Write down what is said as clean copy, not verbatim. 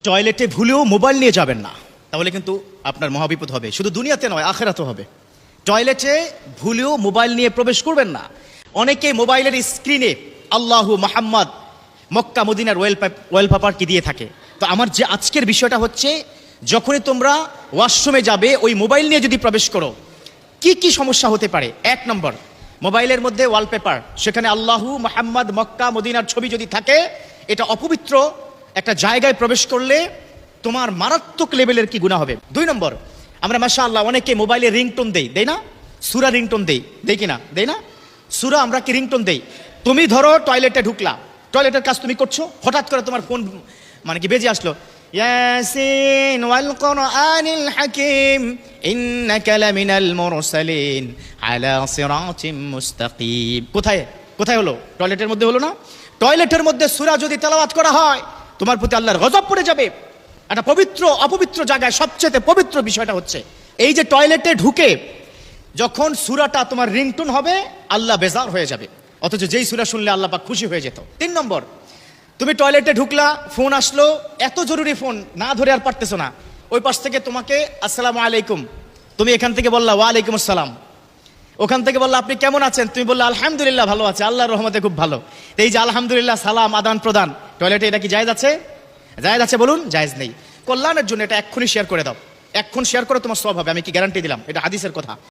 টয়লেটে ভুলেও মোবাইল নিয়ে যাবেন না, তাহলে কিন্তু আপনার মহাবিপদ হবে। শুধু দুনিয়াতে নয়, আখেরাতেও হবে। টয়লেটে ভুলেও মোবাইল নিয়ে প্রবেশ করবেন না। অনেকে মোবাইলের স্ক্রিনে আল্লাহু মুহাম্মদ মক্কা মদিনার ওয়ালপেপার কি দিয়ে থাকে। তো আমার যে আজকের বিষয়টা হচ্ছে, যখনই তোমরা ওয়াশরুমে যাবে ওই মোবাইল নিয়ে যদি প্রবেশ করো, কি কি সমস্যা হতে পারে। এক নম্বর, মোবাইলের মধ্যে ওয়ালপেপার, সেখানে আল্লাহু মুহাম্মদ মক্কা মদিনার ছবি যদি থাকে, এটা অপবিত্র একটা জায়গায় প্রবেশ করলে তোমার মারাত্মক লেভেলের কি গুনাহ হবে। দুই নম্বর, আমরা মাশাআল্লাহ অনেকে মোবাইলে রিংটোন দেই না, সূরা রিংটোন দেই কিনা, দেই না সূরা, আমরা কি রিংটোন দেই। তুমি ধরো টয়লেটে ঢুকলা, টয়লেটের কাজ তুমি করছো, হঠাৎ করে তোমার ফোন মানে কি বেজে আসলো, ইয়াসিন ওয়াল কুরআনিল হাকিম ইন্নাকা লামিনাল মুরসালিন আলা সিরাতিম মুস্তাকিম। কোথায় হলো? টয়লেটের মধ্যে হলো না? টয়লেটের মধ্যে সূরা যদি তেলাওয়াত করা হয়, তোমার প্রতি আল্লাহর গজব পড়ে যাবে। একটা পবিত্র অপবিত্র জায়গায় সবচেয়ে পবিত্র বিষয়টা হচ্ছে এই যে টয়লেটে ঢুকে যখন সূরাটা তোমার রিংটোন হবে, আল্লাহ বেজার হয়ে যাবে, অথচ যেই সূরা শুনলে আল্লাহ পাক খুশি হয়ে যেত। তিন নম্বর, তুমি টয়লেটে ঢুকলা, ফোন আসলো, এত জরুরি ফোন, না ধরে আর পারতেছো না, ওই পাশ থেকে তোমাকে আসসালামু আলাইকুম, তুমি এখান থেকে বললা ওয়ালাইকুম আসসালাম, ওখান থেকে বললা আপনি কেমন আছেন, তুমি বললা আলহামদুলিল্লাহ ভালো আছে, আল্লাহর রহমতে খুব ভালো। এই যে আলহামদুলিল্লাহ সালাম আদান প্রদান টয়লেটে, এটা কি জায়েজ আছে? জায়েজ আছে বলুন? জায়েজ নেই। কল্যাণের জন্য এটা এক্ষুনি শেয়ার করে দাও, এক্ষুনি শেয়ার করে তোমার সওয়াব হবে, আমি কি গ্যারান্টি দিলাম, এটা হাদিসের কথা।